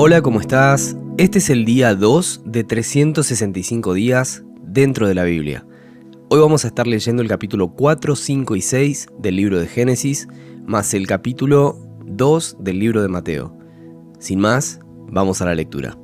Hola, ¿cómo estás? Este es el día 2 de 365 días dentro de la Biblia. Hoy vamos a estar leyendo el capítulo 4, 5 y 6 del libro de Génesis, más el capítulo 2 del libro de Mateo. Sin más, vamos a la lectura.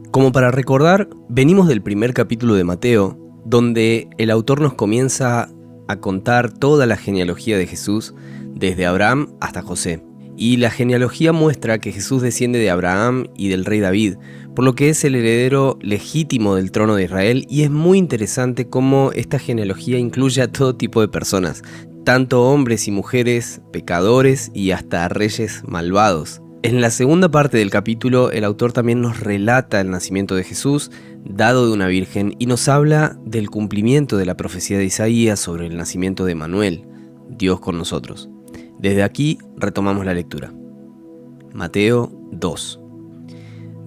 Como para recordar, venimos del primer capítulo de Mateo, donde el autor nos comienza a contar toda la genealogía de Jesús, desde Abraham hasta José. Y la genealogía muestra que Jesús desciende de Abraham y del rey David, por lo que es el heredero legítimo del trono de Israel, y es muy interesante cómo esta genealogía incluye a todo tipo de personas, tanto hombres y mujeres, pecadores y hasta reyes malvados. En la segunda parte del capítulo, el autor también nos relata el nacimiento de Jesús, dado de una virgen, y nos habla del cumplimiento de la profecía de Isaías sobre el nacimiento de Emanuel, Dios con nosotros. Desde aquí retomamos la lectura. Mateo 2.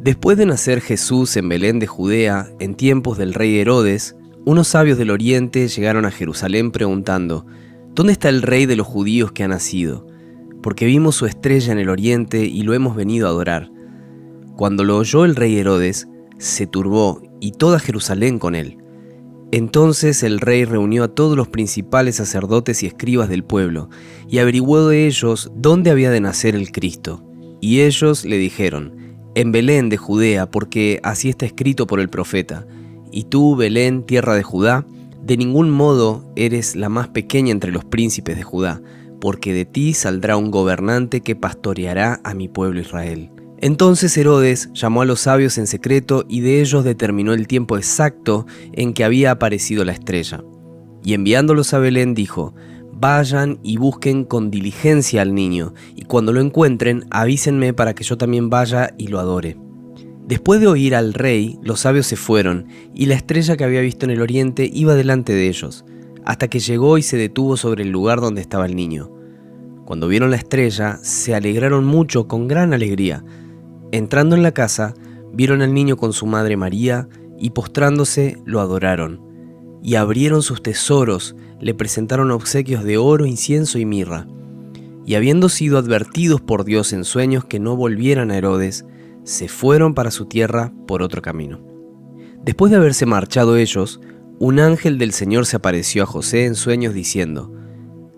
Después de nacer Jesús en Belén de Judea, en tiempos del rey Herodes, unos sabios del oriente llegaron a Jerusalén preguntando: ¿Dónde está el rey de los judíos que ha nacido? Porque vimos su estrella en el oriente y lo hemos venido a adorar. Cuando lo oyó el rey Herodes, se turbó y toda Jerusalén con él. Entonces el rey reunió a todos los principales sacerdotes y escribas del pueblo, y averiguó de ellos dónde había de nacer el Cristo. Y ellos le dijeron: en Belén de Judea, porque así está escrito por el profeta. Y tú, Belén, tierra de Judá, de ningún modo eres la más pequeña entre los príncipes de Judá, porque de ti saldrá un gobernante que pastoreará a mi pueblo Israel. Entonces Herodes llamó a los sabios en secreto y de ellos determinó el tiempo exacto en que había aparecido la estrella. Y enviándolos a Belén dijo: vayan y busquen con diligencia al niño, y cuando lo encuentren avísenme para que yo también vaya y lo adore. Después de oír al rey, los sabios se fueron, y la estrella que había visto en el oriente iba delante de ellos, hasta que llegó y se detuvo sobre el lugar donde estaba el niño. Cuando vieron la estrella, se alegraron mucho con gran alegría. Entrando en la casa, vieron al niño con su madre María, y postrándose lo adoraron. Y abrieron sus tesoros, le presentaron obsequios de oro, incienso y mirra. Y habiendo sido advertidos por Dios en sueños que no volvieran a Herodes, se fueron para su tierra por otro camino. Después de haberse marchado ellos, un ángel del Señor se apareció a José en sueños diciendo: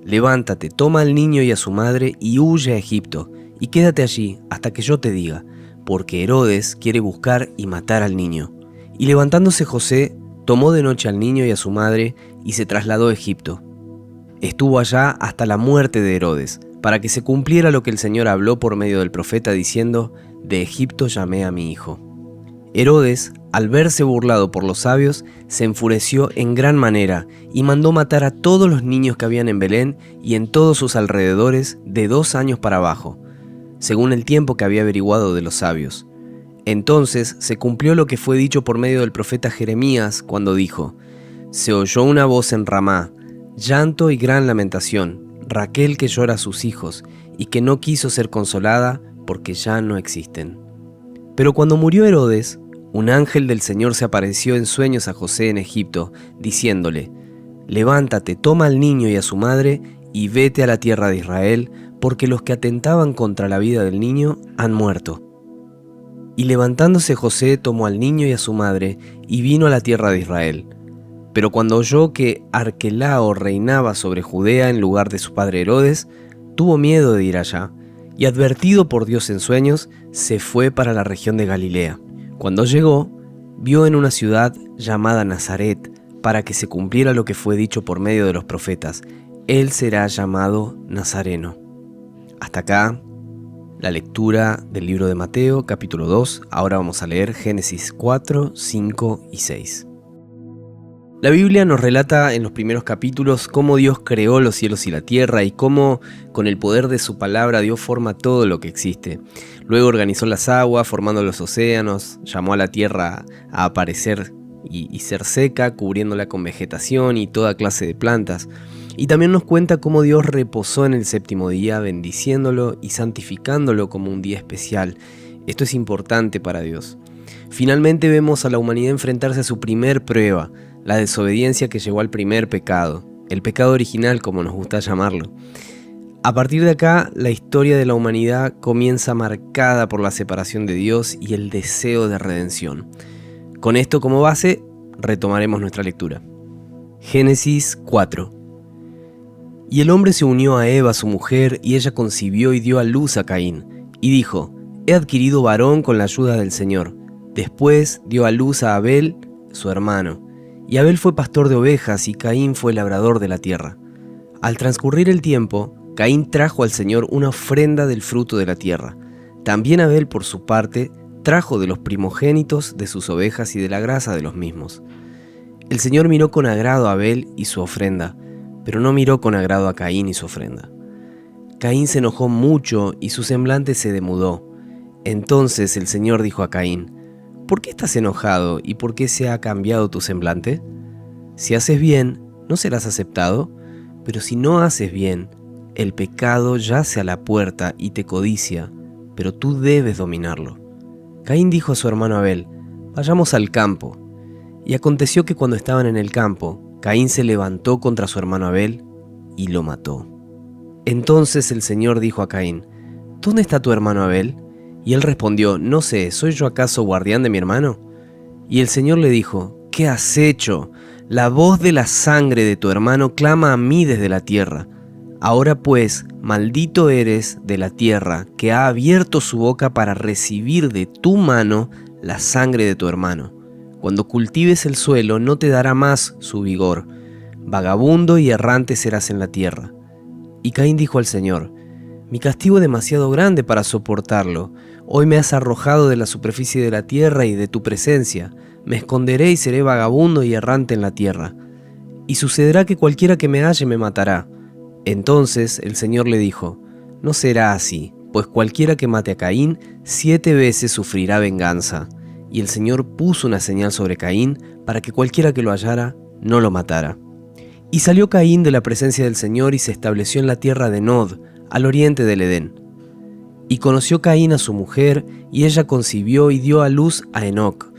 levántate, toma al niño y a su madre y huye a Egipto, y quédate allí hasta que yo te diga, porque Herodes quiere buscar y matar al niño. Y levantándose José, tomó de noche al niño y a su madre y se trasladó a Egipto. Estuvo allá hasta la muerte de Herodes, para que se cumpliera lo que el Señor habló por medio del profeta diciendo: de Egipto llamé a mi hijo. Herodes, al verse burlado por los sabios, se enfureció en gran manera y mandó matar a todos los niños que habían en Belén y en todos sus alrededores de 2 años para abajo, según el tiempo que había averiguado de los sabios. Entonces se cumplió lo que fue dicho por medio del profeta Jeremías cuando dijo: se oyó una voz en Ramá, llanto y gran lamentación, Raquel que llora a sus hijos y que no quiso ser consolada porque ya no existen. Pero cuando murió Herodes, un ángel del Señor se apareció en sueños a José en Egipto, diciéndole: levántate, toma al niño y a su madre y vete a la tierra de Israel, porque los que atentaban contra la vida del niño han muerto. Y levantándose José tomó al niño y a su madre y vino a la tierra de Israel. Pero cuando oyó que Arquelao reinaba sobre Judea en lugar de su padre Herodes, tuvo miedo de ir allá, y advertido por Dios en sueños, se fue para la región de Galilea. Cuando llegó, vio en una ciudad llamada Nazaret, para que se cumpliera lo que fue dicho por medio de los profetas: él será llamado Nazareno. Hasta acá la lectura del libro de Mateo, capítulo 2. Ahora vamos a leer Génesis 4, 5 y 6. La Biblia nos relata en los primeros capítulos cómo Dios creó los cielos y la tierra y cómo con el poder de su palabra dio forma a todo lo que existe. Luego organizó las aguas, formando los océanos, llamó a la tierra a aparecer y ser seca, cubriéndola con vegetación y toda clase de plantas. Y también nos cuenta cómo Dios reposó en el séptimo día, bendiciéndolo y santificándolo como un día especial. Esto es importante para Dios. Finalmente vemos a la humanidad enfrentarse a su primer prueba, la desobediencia que llevó al primer pecado, el pecado original como nos gusta llamarlo. A partir de acá, la historia de la humanidad comienza marcada por la separación de Dios y el deseo de redención. Con esto como base, retomaremos nuestra lectura. Génesis 4. Y el hombre se unió a Eva, su mujer, y ella concibió y dio a luz a Caín. Y dijo: he adquirido varón con la ayuda del Señor. Después dio a luz a Abel, su hermano. Y Abel fue pastor de ovejas y Caín fue labrador de la tierra. Al transcurrir el tiempo, Caín trajo al Señor una ofrenda del fruto de la tierra. También Abel, por su parte, trajo de los primogénitos de sus ovejas y de la grasa de los mismos. El Señor miró con agrado a Abel y su ofrenda, pero no miró con agrado a Caín y su ofrenda. Caín se enojó mucho y su semblante se demudó. Entonces el Señor dijo a Caín: ¿por qué estás enojado y por qué se ha cambiado tu semblante? Si haces bien, no serás aceptado, pero si no haces bien, el pecado yace a la puerta y te codicia, pero tú debes dominarlo. Caín dijo a su hermano Abel: vayamos al campo. Y aconteció que cuando estaban en el campo, Caín se levantó contra su hermano Abel y lo mató. Entonces el Señor dijo a Caín: ¿dónde está tu hermano Abel? Y él respondió: no sé, ¿soy yo acaso guardián de mi hermano? Y el Señor le dijo: ¿qué has hecho? La voz de la sangre de tu hermano clama a mí desde la tierra. Ahora pues, maldito eres de la tierra, que ha abierto su boca para recibir de tu mano la sangre de tu hermano. Cuando cultives el suelo, no te dará más su vigor. Vagabundo y errante serás en la tierra. Y Caín dijo al Señor: mi castigo es demasiado grande para soportarlo. Hoy me has arrojado de la superficie de la tierra y de tu presencia. Me esconderé y seré vagabundo y errante en la tierra. Y sucederá que cualquiera que me halle me matará. Entonces el Señor le dijo: no será así, pues cualquiera que mate a Caín 7 veces sufrirá venganza. Y el Señor puso una señal sobre Caín para que cualquiera que lo hallara no lo matara. Y salió Caín de la presencia del Señor y se estableció en la tierra de Nod, al oriente del Edén. Y conoció Caín a su mujer, y ella concibió y dio a luz a Enoc.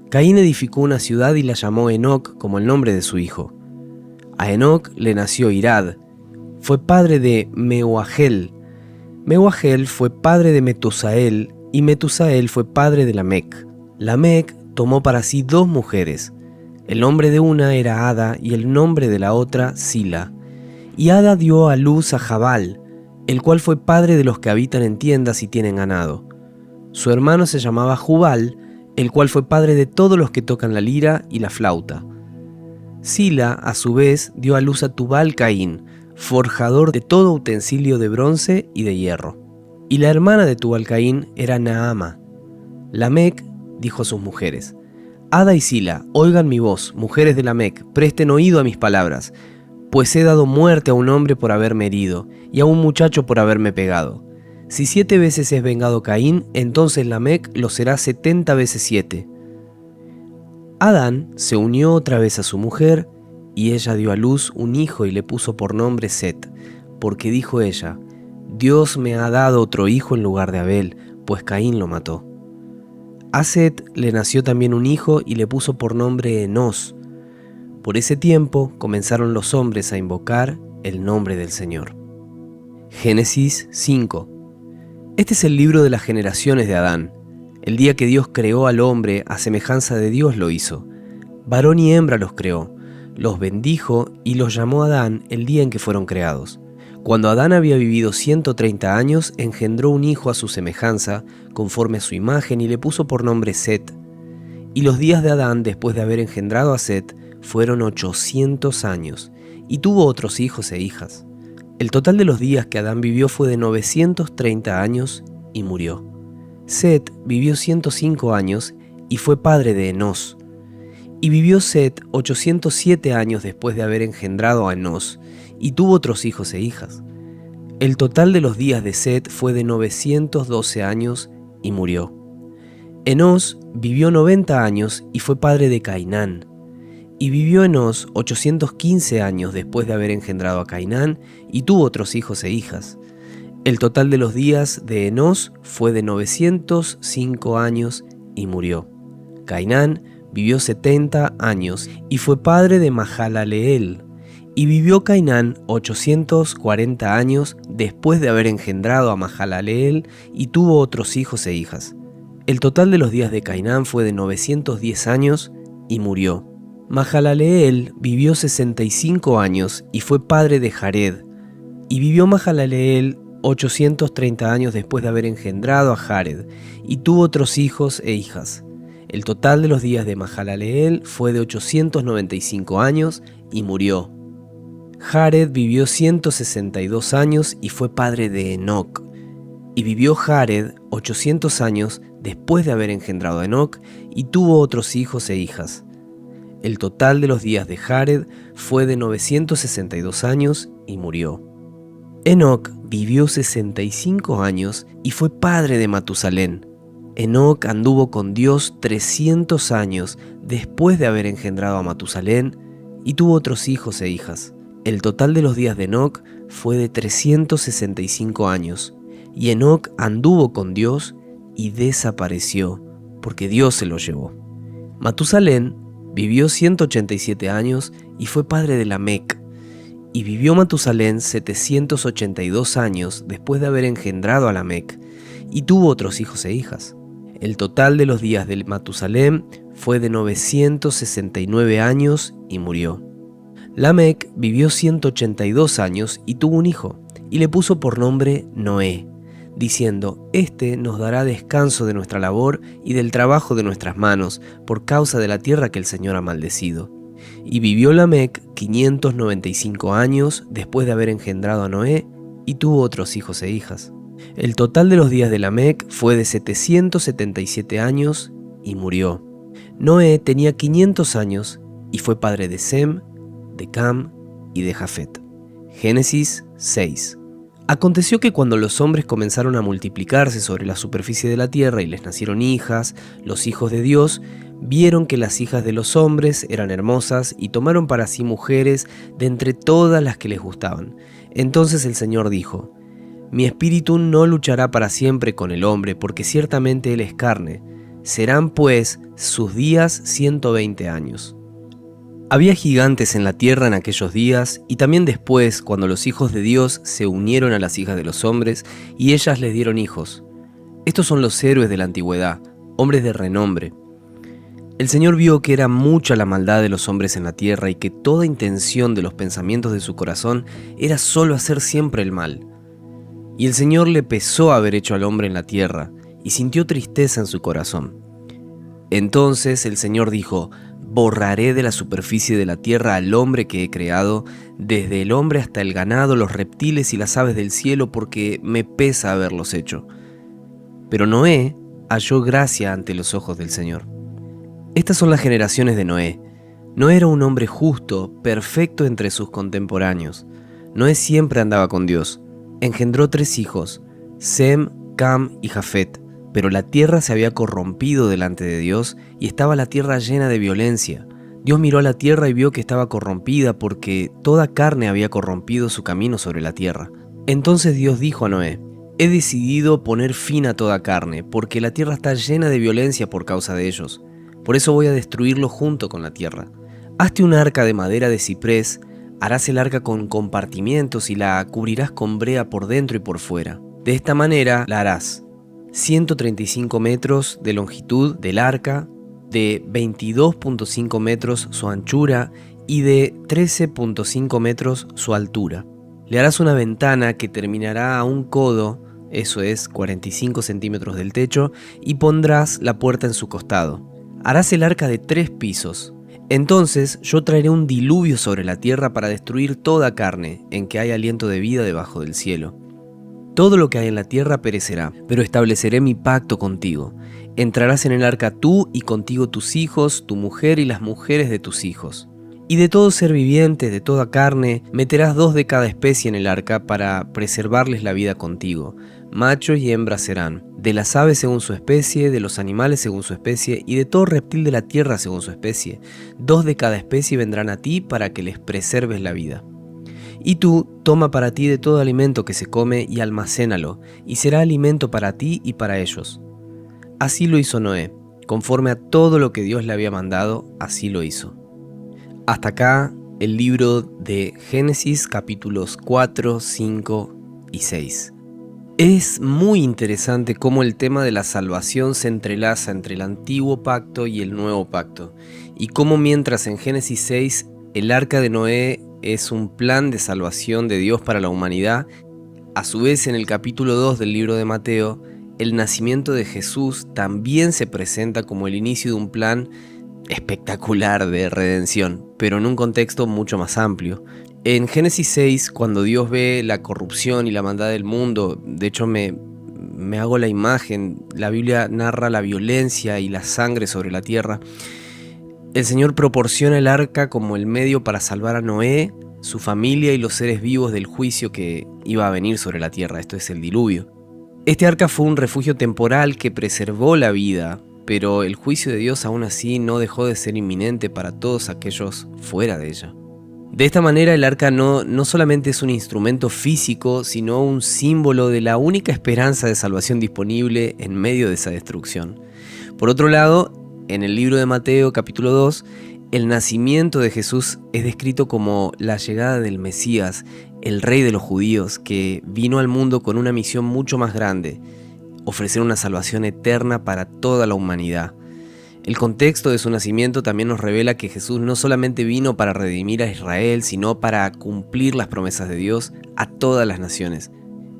Caín edificó una ciudad y la llamó Enoc como el nombre de su hijo. A Enoc le nació Irad. Fue padre de Mehujael. Mehujael fue padre de Metusael, y Metusael fue padre de Lamec. Lamec tomó para sí 2 mujeres. El nombre de una era Ada y el nombre de la otra Sila. Y Ada dio a luz a Jabal, el cual fue padre de los que habitan en tiendas y tienen ganado. Su hermano se llamaba Jubal, el cual fue padre de todos los que tocan la lira y la flauta. Sila, a su vez, dio a luz a Tubal Caín, forjador de todo utensilio de bronce y de hierro. Y la hermana de Tubal Caín era Naama. Lamec dijo a sus mujeres: Ada y Sila, oigan mi voz, mujeres de Lamec, presten oído a mis palabras, pues he dado muerte a un hombre por haberme herido, y a un muchacho por haberme pegado. Si 7 veces es vengado Caín, entonces Lamec lo será 70 veces 7. Adán se unió otra vez a su mujer, y ella dio a luz un hijo y le puso por nombre Set, porque dijo ella: Dios me ha dado otro hijo en lugar de Abel, pues Caín lo mató. A Set le nació también un hijo y le puso por nombre Enos. Por ese tiempo comenzaron los hombres a invocar el nombre del Señor. Génesis 5. Este es el libro de las generaciones de Adán. El día que Dios creó al hombre, a semejanza de Dios lo hizo. Varón y hembra los creó, los bendijo y los llamó Adán el día en que fueron creados. Cuando Adán había vivido 130 años, engendró un hijo a su semejanza, conforme a su imagen, y le puso por nombre Set. Y los días de Adán, después de haber engendrado a Set, fueron 800 años, y tuvo otros hijos e hijas. El total de los días que Adán vivió fue de 930 años, y murió. Set vivió 105 años, y fue padre de Enos. Y vivió Set 807 años después de haber engendrado a Enos, y tuvo otros hijos e hijas. El total de los días de Set fue de 912 años, y murió. Enos vivió 90 años, y fue padre de Cainán. Y vivió Enos 815 años después de haber engendrado a Cainán, y tuvo otros hijos e hijas. El total de los días de Enos fue de 905 años, y murió. Cainán vivió 70 años, y fue padre de Mahalaleel. Y vivió Cainán 840 años después de haber engendrado a Mahalaleel y tuvo otros hijos e hijas. El total de los días de Cainán fue de 910 años y murió. Mahalaleel vivió 65 años y fue padre de Jared. Y vivió Mahalaleel 830 años después de haber engendrado a Jared y tuvo otros hijos e hijas. El total de los días de Mahalaleel fue de 895 años y murió. Jared vivió 162 años y fue padre de Enoc. Y vivió Jared 800 años después de haber engendrado a Enoc y tuvo otros hijos e hijas. El total de los días de Jared fue de 962 años y murió. Enoc vivió 65 años y fue padre de Matusalén. Enoc anduvo con Dios 300 años después de haber engendrado a Matusalén y tuvo otros hijos e hijas. El total de los días de Enoc fue de 365 años, y Enoc anduvo con Dios y desapareció, porque Dios se lo llevó. Matusalén vivió 187 años y fue padre de Lamec, y vivió Matusalén 782 años después de haber engendrado a Lamec, y tuvo otros hijos e hijas. El total de los días de Matusalén fue de 969 años y murió. Lamec vivió 182 años y tuvo un hijo, y le puso por nombre Noé, diciendo: «Este nos dará descanso de nuestra labor y del trabajo de nuestras manos, por causa de la tierra que el Señor ha maldecido». Y vivió Lamec 595 años después de haber engendrado a Noé, y tuvo otros hijos e hijas. El total de los días de Lamec fue de 777 años y murió. Noé tenía 500 años y fue padre de Sem, de Cam y de Jafet. Génesis 6. Aconteció que cuando los hombres comenzaron a multiplicarse sobre la superficie de la tierra y les nacieron hijas, los hijos de Dios vieron que las hijas de los hombres eran hermosas y tomaron para sí mujeres de entre todas las que les gustaban. Entonces el Señor dijo: «Mi espíritu no luchará para siempre con el hombre, porque ciertamente él es carne. Serán pues sus días 120 años». Había gigantes en la tierra en aquellos días, y también después, cuando los hijos de Dios se unieron a las hijas de los hombres, y ellas les dieron hijos. Estos son los héroes de la antigüedad, hombres de renombre. El Señor vio que era mucha la maldad de los hombres en la tierra, y que toda intención de los pensamientos de su corazón era solo hacer siempre el mal. Y el Señor le pesó haber hecho al hombre en la tierra, y sintió tristeza en su corazón. Entonces el Señor dijo: «Borraré de la superficie de la tierra al hombre que he creado, desde el hombre hasta el ganado, los reptiles y las aves del cielo, porque me pesa haberlos hecho». Pero Noé halló gracia ante los ojos del Señor. Estas son las generaciones de Noé. Noé era un hombre justo, perfecto entre sus contemporáneos. Noé siempre andaba con Dios. Engendró 3 hijos, Sem, Cam y Jafet. Pero la tierra se había corrompido delante de Dios y estaba la tierra llena de violencia. Dios miró a la tierra y vio que estaba corrompida porque toda carne había corrompido su camino sobre la tierra. Entonces Dios dijo a Noé: «He decidido poner fin a toda carne, porque la tierra está llena de violencia por causa de ellos. Por eso voy a destruirlo junto con la tierra. Hazte un arca de madera de ciprés, harás el arca con compartimientos y la cubrirás con brea por dentro y por fuera. De esta manera la harás: 135 metros de longitud del arca, de 22.5 metros su anchura y de 13.5 metros su altura. Le harás una ventana que terminará a un codo, eso es 45 centímetros del techo, y pondrás la puerta en su costado. Harás el arca de 3 pisos. Entonces yo traeré un diluvio sobre la tierra para destruir toda carne en que hay aliento de vida debajo del cielo. Todo lo que hay en la tierra perecerá, pero estableceré mi pacto contigo. Entrarás en el arca tú y contigo tus hijos, tu mujer y las mujeres de tus hijos. Y de todo ser viviente, de toda carne, meterás 2 de cada especie en el arca para preservarles la vida contigo. Machos y hembras serán, de las aves según su especie, de los animales según su especie, y de todo reptil de la tierra según su especie. 2 de cada especie vendrán a ti para que les preserves la vida. Y tú toma para ti de todo alimento que se come y almacénalo, y será alimento para ti y para ellos». Así lo hizo Noé, conforme a todo lo que Dios le había mandado, así lo hizo. Hasta acá el libro de Génesis capítulos 4, 5 y 6. Es muy interesante cómo el tema de la salvación se entrelaza entre el antiguo pacto y el nuevo pacto, y cómo mientras en Génesis 6 el arca de Noé es un plan de salvación de Dios para la humanidad, a su vez en el capítulo 2 del libro de Mateo, el nacimiento de Jesús también se presenta como el inicio de un plan espectacular de redención, pero en un contexto mucho más amplio. En Génesis 6, cuando Dios ve la corrupción y la maldad del mundo, de hecho me hago la imagen, la Biblia narra la violencia y la sangre sobre la tierra. El Señor proporciona el arca como el medio para salvar a Noé, su familia y los seres vivos del juicio que iba a venir sobre la tierra, esto es el diluvio. Este arca fue un refugio temporal que preservó la vida, pero el juicio de Dios aún así no dejó de ser inminente para todos aquellos fuera de ella. De esta manera el arca no solamente es un instrumento físico, sino un símbolo de la única esperanza de salvación disponible en medio de esa destrucción. Por otro lado, en el libro de Mateo capítulo 2, el nacimiento de Jesús es descrito como la llegada del Mesías, el rey de los judíos, que vino al mundo con una misión mucho más grande: ofrecer una salvación eterna para toda la humanidad. El contexto de su nacimiento también nos revela que Jesús no solamente vino para redimir a Israel, sino para cumplir las promesas de Dios a todas las naciones.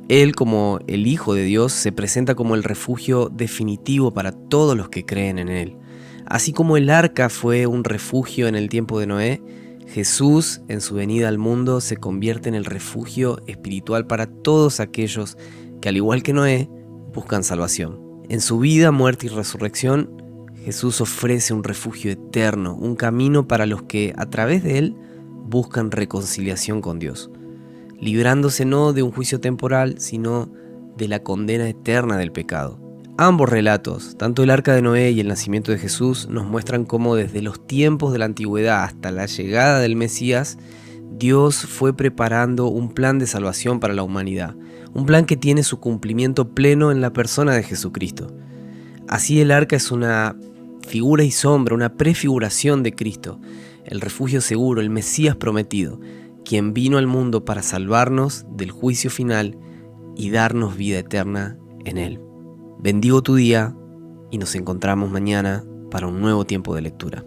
Él, como el Hijo de Dios, se presenta como el refugio definitivo para todos los que creen en Él. Así como el arca fue un refugio en el tiempo de Noé, Jesús, en su venida al mundo, se convierte en el refugio espiritual para todos aquellos que, al igual que Noé, buscan salvación. En su vida, muerte y resurrección, Jesús ofrece un refugio eterno, un camino para los que, a través de él, buscan reconciliación con Dios, librándose no de un juicio temporal, sino de la condena eterna del pecado. Ambos relatos, tanto el arca de Noé y el nacimiento de Jesús, nos muestran cómo desde los tiempos de la antigüedad hasta la llegada del Mesías, Dios fue preparando un plan de salvación para la humanidad, un plan que tiene su cumplimiento pleno en la persona de Jesucristo. Así el arca es una figura y sombra, una prefiguración de Cristo, el refugio seguro, el Mesías prometido, quien vino al mundo para salvarnos del juicio final y darnos vida eterna en Él. Bendigo tu día y nos encontramos mañana para un nuevo tiempo de lectura.